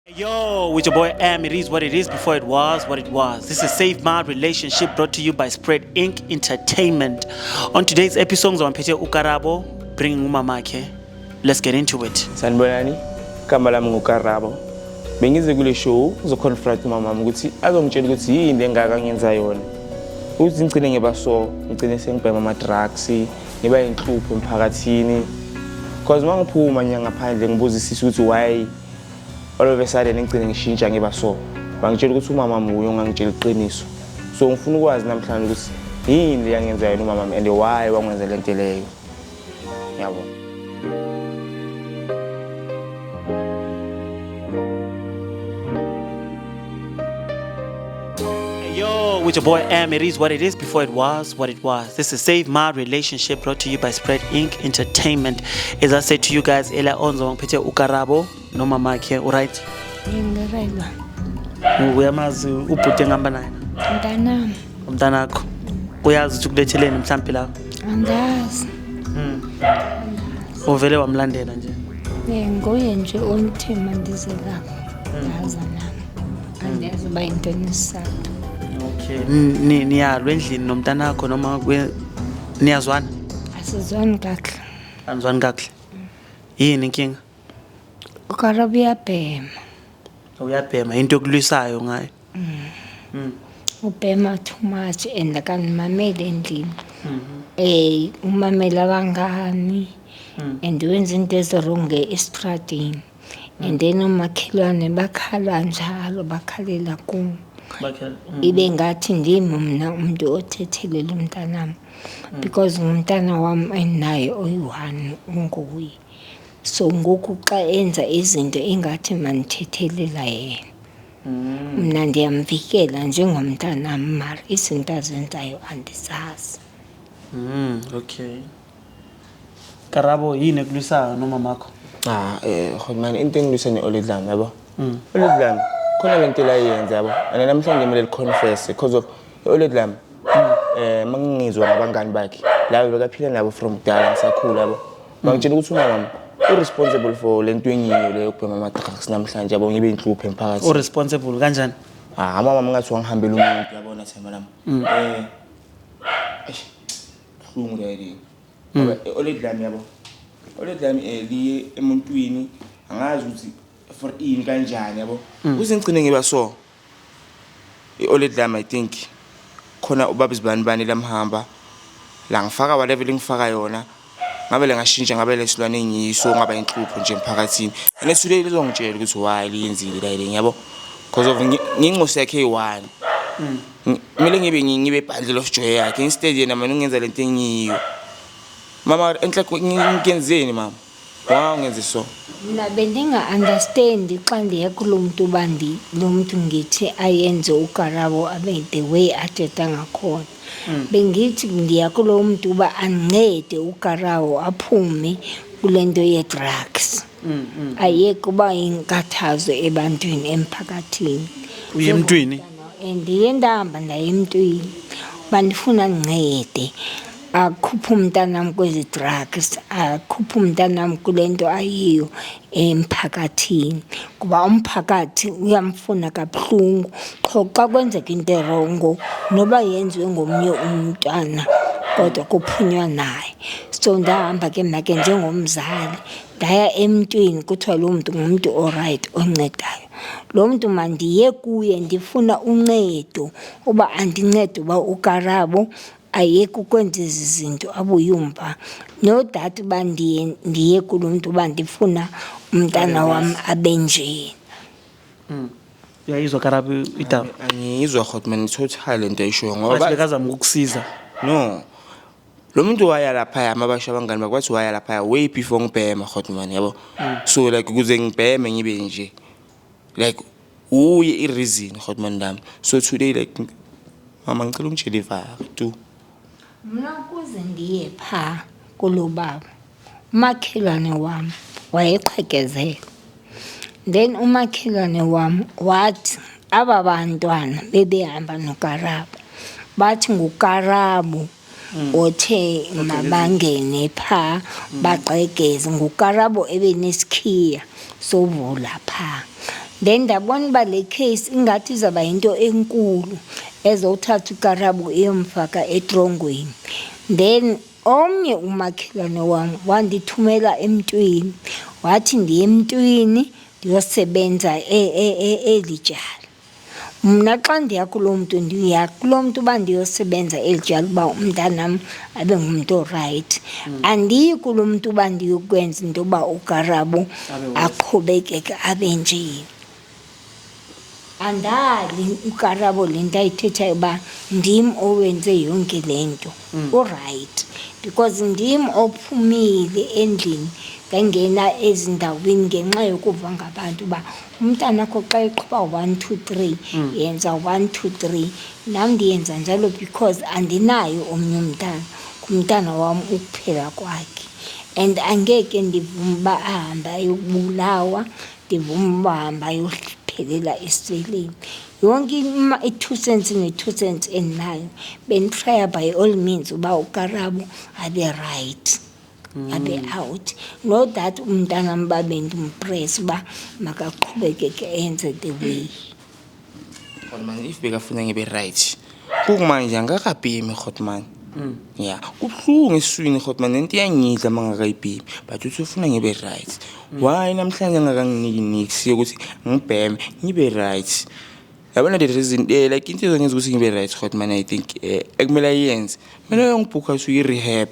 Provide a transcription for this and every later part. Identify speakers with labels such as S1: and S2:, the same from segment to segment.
S1: Yo, with your boy Am, it is what it is before it was what it was. This is Save My Relationship brought to you by Spread Inc. Entertainment. On today's episode, I'm Peter Ukarabo, bringing Umamakhe. Let's get into it.
S2: Sanibonani, igama lami nguKarabo. Bengize kule show uzoconfront mama ukuthi azongitshela ukuthi yini engaka ngenza yona. Ukuthi ngicine ngibaso, ngicine sengibhema ama drugs, ngiba inhlupho emphakathini. Because mangiphuma nyanga ngaphandle ngibuzisisa ukuthi why all of a sudden ngicine ngishintsha ngibaso. Bangitshela ukuthi umama wami uyo ngangitshela iqiniso. So ngifuna ukwazi namhlanje ukuthi yini yangenza yona umama and why wangenzela lento leyo. Yabo.
S1: Yo, with your boy Am, it is what it is before it was what it was. This is Save My Relationship brought to you by Spread Inc. Entertainment. As I said to you guys, Ela Onzo Peter Ukarabo, no Mamakhe, alright?
S3: Ngiraywa.
S1: Uyamazi ubhuti ngihamba naye.
S3: Mntanami.
S1: Umntanakho. Uyazi ukuthi kuletheleni mhlambi la.
S3: Angazi.
S1: Uvele wamlandela nje.
S3: Nguye nje onithema ndize lapha. Yaza nami. Andiyazi uba yintoni isizathu.
S1: Okay. Niyalwa endlini nomntanakho noma niyazwana?
S3: Asizwani kahle.
S1: Anizwani kahle. Yini inkinga?
S3: UKarabo uyabhema.
S1: Uyabhema into yokulwisayo ngayo.
S3: Ubhema too much and akanimameli endlini. Umamela abangani. And wenza into ezirong estradini. And then umakhelwane bakhala njalo bakhalela ku. Ibe ngathi ndimi mina umuntu othethelela umntanami. Because umntana wami enaye oyi-1 unguye. So ngoku xa enza izinto engathi manithethelela yena. Mina ndiyamvikela njengomntanami mara izinto azenzayo andizazi.
S1: Okay. Karabo yini ekulwisayo nomamakho?
S2: Man, into engilwisa ne-Olidlam yabo. Olidlam khona lento la yenza yabo. And namhlanje kumele confess because of Olidlam. Mangizwa ngabangani bakhe. La bekaphila nabo from kudala ngisakhula yabo. Bangitshela ukuthi umama responsible for lento engiyo le yokubhema ama drugs namhlanje yabo ngibe inhlupho emphakathini.
S1: Responsible kanjani?
S2: Mama ngathi wangihambela umuntu yabona thema lami. Khulungu leli. Olidlam yabo. Olidlam liye emuntwini angazi ukuthi for ini kanjani yabo. Uzingcine ngiba so. Olidlam I think khona ubaba izibani lamhamba la ngifaka whatever ngifaka yona ngabe le ngashintsha ngabe lesilwane engiyiso ngaba inhlupho nje emphakathini anesule lizongitshela ukuthi why liyenzile la ile yabo because of ngingqose yakhe eyi1 kumele ngibe bundle of joy yakhe instead yena mina ungenza lento engiyo mama enhle ngikenzeni mama ngenze so
S3: Mina bendinga understand xa ndiya kulomuntu bandi lo muntu ngithi ayenze uKarabo abe the way athetha ngakhona. Bengithi ndiya kulo muntu uba ancede uKarabo aphume kulento ye drugs. Ayeke kuba inkathazo ebantwini emphakathini.
S1: Uye emntwini?
S3: Ndiye ndahamba ndaye emntwini. Bandifuna ncede. Akhupha umntanami kwezi drugs, akhupha umntanami kulento ayiyo emphakathini. Kuba umphakathi uyamfuna kabuhlungu. Xa kwenzeka into erongo noba yenziwe ngomnye umntwana kodwa kuphunywa naye. So ndahamba ke mina ke njengomzali ndaya emntwini kuthiwa lo muntu ngumuntu alright oncedayo. Lo muntu mandiye kuye ndifuna uncedo uba andincede uba uKarabo ayeke ukwenza izinto abuyumva no that bandiye kulomuntu bandifuna umntana wami abenje.
S1: Uyayizwa Karabo idaba?
S2: Angiyizwa hot man total lento ayisho ngoba
S1: bekazama ukukusiza.
S2: No. Lo muntu waya lapha amabasha abangani bakwathi waya lapha way before ngibhema hot man yabo. So like ukuze ngibheme ngibe nje like uye ireason hot man dami. So today like mama ngicela ungitshele tu.
S3: Mina kuze ndiye pha kulo baba umakhelwane wami wayeqhekezela. Then umakhelwane wami wathi aba bantwana bebehamba noKarabo bathi nguKarabo othe mabangene pha baqhegeze nguKarabo ebenesikhiya sovula pha. then ndabona uba le case ingathi izawuba yinto enkulu ezothatha uKarabo iyomfaka etrongweni. Then omnye umakhelwane wam wandithumela emntwini wathi ndiye emntwini ndiyosebenza elijala. Mna xa ndiya kulo mntu ndiya kulo mntu uba ndiyosebenza elijala uba umntanam abe ngumntu orayithi. Andiyi kulo mntu uba ndiyokwenza into yoba uKarabo aqhubekeke abe nje. Andali uKarabo le nto ayithethayo uba ndim owenze yonke le nto urayithi, because ndim ophumile endlini ndangena ezindaweni ngenxa yokuva ngabantu uba umntanakho xa eqhuba 1 2 3 yenza 1 2 3. Nam ndiyenza njalo because andinayo omnye umntana, kumntana wam ukuphela kwakhe, and angeke ndivume uba ahambe ayokubulawa, ndivume uba ahambe ayophelela esiseleni. Yonke i-2 cents ne-2 cents endinayo benditraya by all means uba uKarabo abe right, abe out. Not that umntanam babe ndimpress uba makaqhubekeke enze the way.
S2: Man, if bekafuna ngibe right kumanje angakabhemi Godman. Yeah, kubuhlungu eswini Godman, nento iyangidla mangakayibhemi, but uthi ufuna ngibe right. Why namhlanje angakanginiki nix yokuthi ngibheme ngibe right? Yabona the reason like into engenza ukuthi ngibe right Godman, I think ekumele ayenze mina ngibhukha usuyi rehab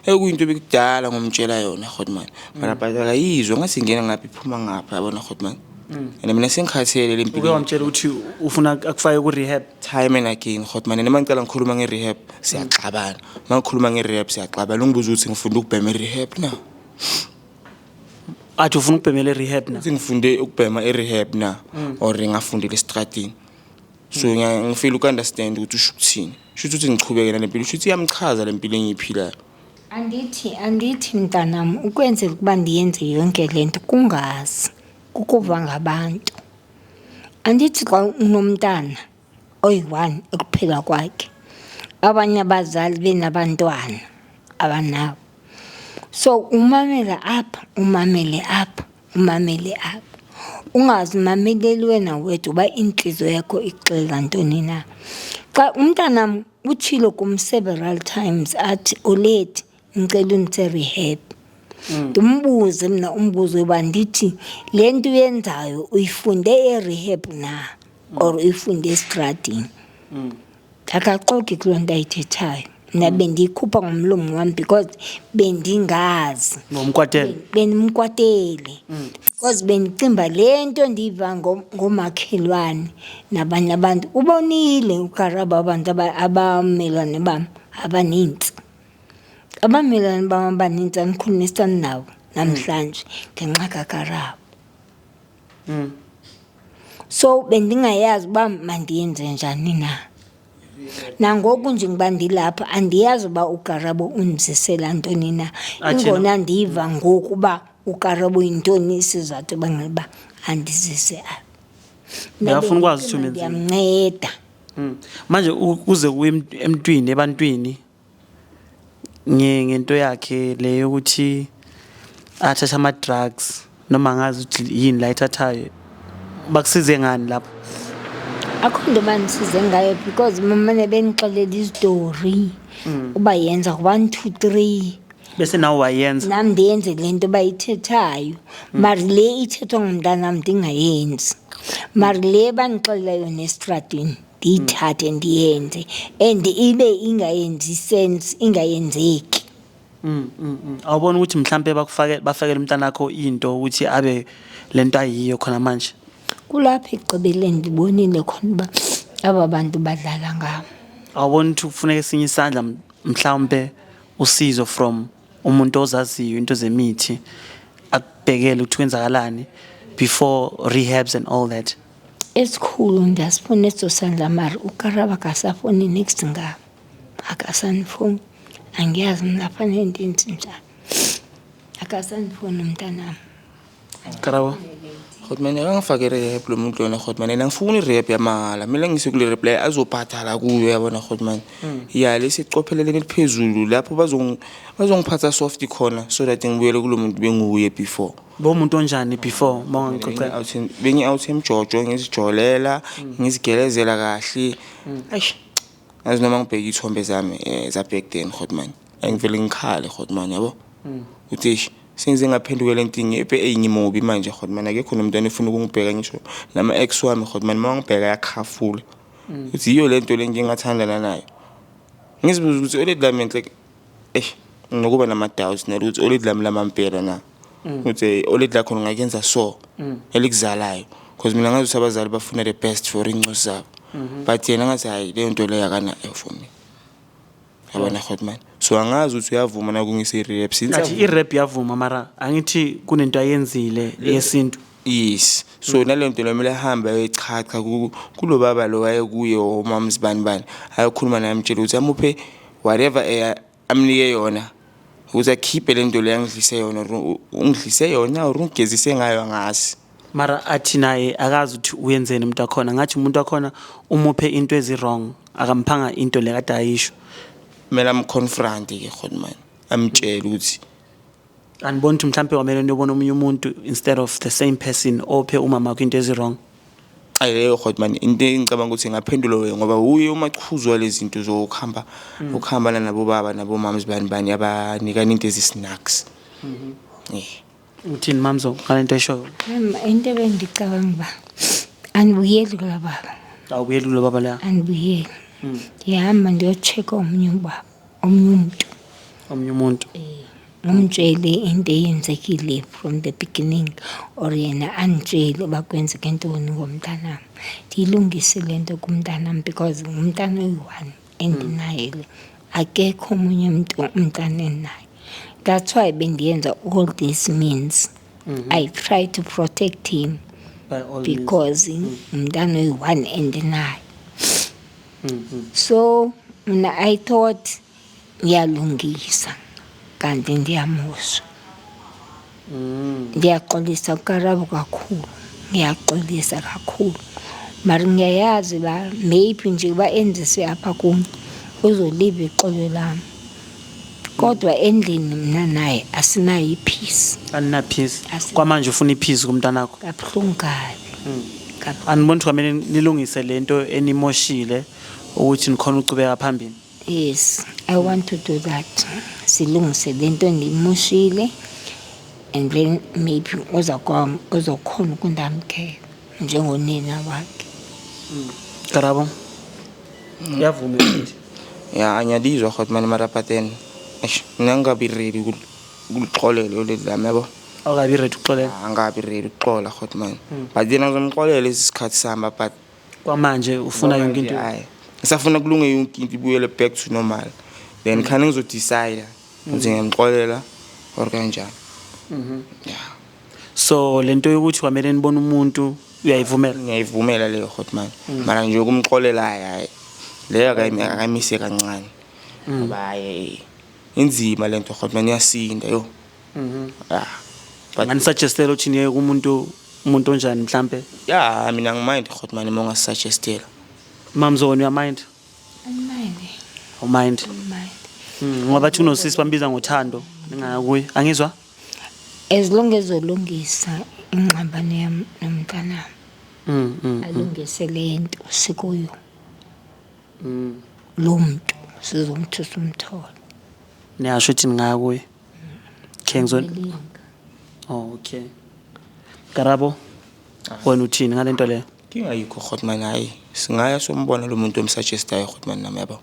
S2: ekuyinto bekudala ngomtshela yona Godman, mara bhadala yizwe ngasingena ngaphi iphuma ngapha yabona Godman. And mina sengikhathele le mpilo.
S1: Uke wamtshela ukuthi ufuna akufake ku rehab
S2: time and again Godman, noma ngicela ngikhuluma nge-rehab siyaxabana, mangikhuluma nge-rehab siyaxabana. Ungibuza ukuthi ngifunda ukubhema rehab na,
S1: athi ufuna ukubhemela rehab na,
S2: uthi ngifunde ukubhema rehab na or ngafundela estradini. So ngifeel ukunderstand ukuthi usho ukuthini, usho ukuthi ngichubeke nalempilo, usho ukuthi iyamchaza lempilo engiyiphilayo.
S3: Andithi mntanam ukwenzela ukuba ndiyenze yonke lento kungazi kukuva ngabantu. Andithi xa unomntana oyi-1 ekuphela kwakhe, abanye abazali benabantwana abanawo, so umamela apha umamele apha umamele apha, ungazimameleli wena wedwa uba intliziyo yakho ixelela ntoni na. Xa umntanam utshilo kum several times athi oleti ngicela undise rehab, ndimbuze mna umbuzo yoba ndithi le nto uyenzayo uyifunde erehab na or uyifunde estradini. Akaxoki kuloo nto ayithethayo. Mna bendiyikhupha ngomlomo wam because bendingazi, bendimkwatele because bendicimba le nto ndiyiva ngomakhelwane nabanye abantu. Ubonile uKarabo abantu abamelwane bam abanintsi, abamelwane bam abanintsi andikhulumisani nawo namhlanje ngenxa kaKarabo. So bendingayazi uba mandiyenze njani na. Nangoku nje ngiba ndilapha andiyazi uba uKarabo undizisela ntoni na, ingona ndiva ngoku uba uKarabo yintoni isizathu bangabe andizise apha.
S1: Ndiyafuna ukwazi ukuthi
S3: ndiyamnceda.
S1: Manje uze kuye emntwini ebantwini ngento yakhe le yokuthi athatha ama drugs noma ngazi ukuthi yini la ithathayo, bakusize ngani lapho?
S3: Akho nto bandisize ngayo because mamane benixelela izitori uba yenza 1 2 3
S1: bese nawe wayenza.
S3: Nam ndiyenze le nto bayithethayo, mari le ithethwa ngumntanam ndingayenzi, mari le bandixelela yona estradini ndiyithathe ndiyenze and ibe ingayenzi sense, ingayenzeki.
S1: Awubona ukuthi mhlambe bafakele umntanakho into ukuthi abe lento ayiyo khona manje?
S3: Kulapha ekugqibeleni ndibonile khona uba aba bantu badlala ngam.
S1: Awubona ukuthi kufuneka esinye isandla mhlawumbe usizo from umuntu ozaziyo into zemithi akubhekele ukuthi kwenzakalani before rehabs and all that?
S3: Esikhulu ndiyasifuna eso sandla mari uKarabo akasafoni next ngam, akasanifoni. Angiyazi mna fanele ndenze njani, akasandifoni umntanam.
S1: Karabo
S2: Hotman akangifake rehab lo muntu lona Hotman yena ngifuna irehab yamala mina ngise kule rehab la azobhatala kuyo yabona Hotman ya lesicopheleleni eliphezulu lapho bazongiphatha soft khona so that ngibuyele kulo muntu benguye before
S1: bo umuntu onjani before mawangicocela
S2: bengi out emjojo ngizijolela ngizigelezela kahle eish azinoma ngibheka ithombe zami za back then Hotman engivele ngikhale Hotman yabo uthi sinze ngaphendukela intingi eyingimobi manje Hotman akekho nomuntu anefuna ukungibheka ngisho nama ex wami Hotman mangibheka yakhafula uthi iyo lento le ngingathandana nayo ngizibuza ukuthi oledlament like ngokuba nama doubts ukuthi oledlami lamampela na uthi oledla khona ngakenza so elikuzalayo because mina ngazi abazali bafuna the best for incosi zabo but yena ngathi hayi le nto le yakana for me yabona Hotman so angazi ukuthi uyavuma na kungise rehab since
S1: athi irap yavuma mara angithi kunento ayenzile yesintu
S2: yes so nalento lo mele hamba echacha kulo baba lo wayekuye omama sibani ayakhuluma naye amtshela ukuthi amuphe whatever amnike yona ukuthi akhiphe lento le yangidlise yona ungidlise yona urungezise ngayo ngasi
S1: mara athi naye akazi ukuthi uyenzeni umuntu akhona ngathi umuntu akhona umuphe into ezi wrong akamphanga into le kade ayisho
S2: mina amconfront ke Hotman amtshela ukuthi
S1: anibona ukuthi mhlambe wamele niyobona omunye umuntu instead of the same person ophe umama wakho into ezi wrong
S2: ayileyo Hotman into engicabanga ukuthi ngaphendula wena ngoba uye umachuzwa lezi zinto zokuhamba nabo baba nabo mama sibani abanika into ezi snacks
S1: uthini mamzo ngalento esho
S3: into bengicabanga ba anibuyeli kula baba
S1: awubuyeli kulo baba la
S3: anibuyeli yahamba ndiyochecka omunye umuntu ngumtshele into eyenzekile from the beginning or yena antshele bakwenzeke ntoni ngomntanami ndilungise lento kumntanami because ngumntana oyi-1 endinaye akekho omunye umntana endinaye that's why bendiyenza all this means I try to protect him because umntana oyi-1 endinaye so mina I thought ngiyalungisa kanti ndiyamosha ndiyaxolisa uKarabo kakhulu ngiyaxolisa kakhulu mara ngiyayazi la maybe nje baenzise apha kum uzoliva ixolo lami kodwa endlini mina naye asinayo ipeace
S1: anina peace kwamanje ufuna ipeace kumntanakho
S3: kabuhlungu kabi
S1: anibona ukuthi kwamele nilungise lento enimoshile ukuthi nikhona ucubeka phambili
S3: yes I want to do that silungise lento endimoshile and then maybe uzokhona ukundamkela njengonina wakhe
S1: Karabo yavuma ukuthi
S2: ya anyadizwa Hotman mara pattern mina ngabi ready ukuxolela oledlami yabo
S1: awukabi ready ukuxolela
S2: angabi ready ukuxola Hotman but yena ngizomxolela isikhathi samba but
S1: kwamanje ufuna yonke into
S2: ngisafuna kulunge yonke into ibuyele back to normal then khani ngizodecide ukuthi ngiyamxolela or kanjani yeah
S1: so lento yokuthi kwamele nibone umuntu uyayivumela
S2: ngiyayivumela leyo Hotman mara nje ukumxolela hayi leyo akayimise kancane ngoba hayi inzima lento Hotman yasinda yo
S1: but ngisuggestel ukuthi niye umuntu onjani mhlambe
S2: yeah mina ngimind Hotman monga suggestela
S1: mamzoni uyamind umind ngoba bathi unosisi bambiza ngothando ningakuyi angizwa
S3: as long as ulungisa ingxabano yami nomntana alungise lento sikuyo lo muntu sizomthusa umtholo
S1: niyasho ukuthi ningakuyi kengizoni okay Karabo wena uthini ngalento leyo
S2: ngingayikho Hotman hayi singaya sombona lo muntu omsuggestayo Hotman nami yabo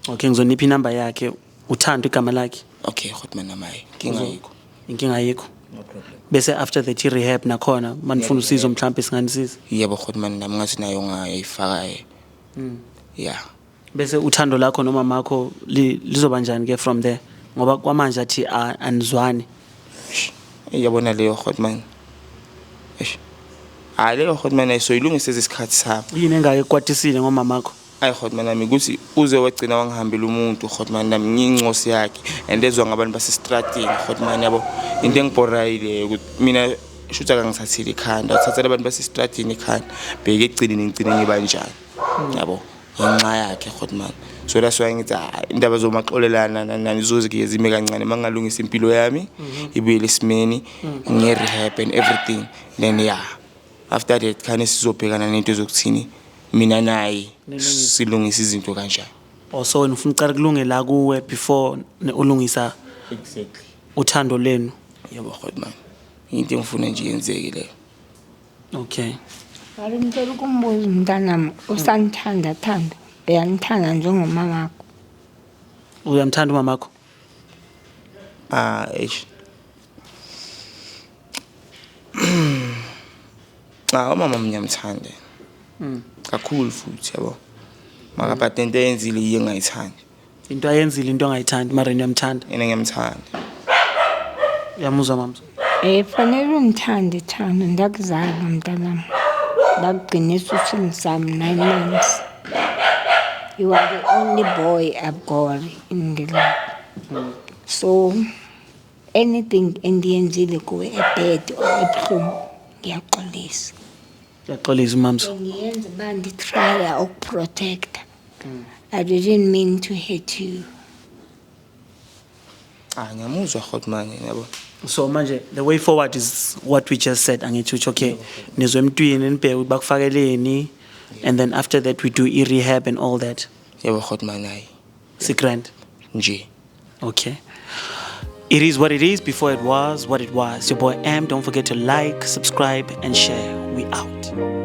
S1: okay ngizonipha inamba yakhe uthanda igama lakhe
S2: okay Hotman nami ngingayikho
S1: inkinga ayikho
S2: no problem
S1: bese after the rehab nakhona manifuna usizo mhlambe singanisiza
S2: yebo Hotman nami ngathi nayo ngayifaka yeah
S1: bese uthando lakho noma makho lizoba njani ke from there ngoba kwamanje athi anizwani
S2: yabona leyo Hotman leyo Hotman ayisoyilungise isikhathi sami
S1: yini engake kwatisile ngomama makho
S2: ayi Hotman nami ukuthi uze wagcina wangihambela umuntu Hotman nami ngingcosi yakhe and ezwa ngabantu basestratini Hotman yabo into engibhorayile ukuthi mina shutha kangisathathile ikhanda uthathela abantu basestradini ikhanda bheke egcineni ngigcine ngibanjani yabo ngenxa yakhe Godman so that's why ngithi indaba zomaxolelana nani izoze kuyezime kancane mangalungisa impilo yami ibuyele esimeni nge-rehab and everything then yeah after that khane sizobhekana nento zokuthini mina naye silungisa izinto kanjani
S1: also wena ufuna uqala kulunge la kuwe before ulungisa
S2: exactly
S1: uthando lenu
S2: yebo Godman into engifuna nje yenzeke leyo
S1: okay
S3: Ari ngicela ukumbuza umntanami usangithanda thanda uyangithanda njengomama wakho
S1: uyamthanda umamakho
S2: eish umama ngiyamthanda kakhulu futhi yabo makaphathe into eyenzile iye ngayithandi
S1: into ayenzile into angayithandi mara uyamthanda
S2: yena ngiyamthanda
S1: uyamuzwa mama
S3: fanele ungithande thanda ndakuzala umntanami ndakugcinisa usini sami 9 months you are the only boy I've got in the life so anything endiyenzile kuwe ebad or ebuhlungu ngiyaxolisa
S1: uyaxolisa mamso
S3: ngiyenza uba nditrya ukuprotecta I didn't mean to hurt you
S2: ngiyamuzwa Godman yabo
S1: so manje the way forward is what we just said angithi okay nizwe emntwini nibheke bakufakeleni and then after that we do rehab and all that
S2: yebo Godman hayi
S1: sigrand
S2: nje
S1: okay it is what it is before it was what it was your boy Am don't forget to like subscribe and share we out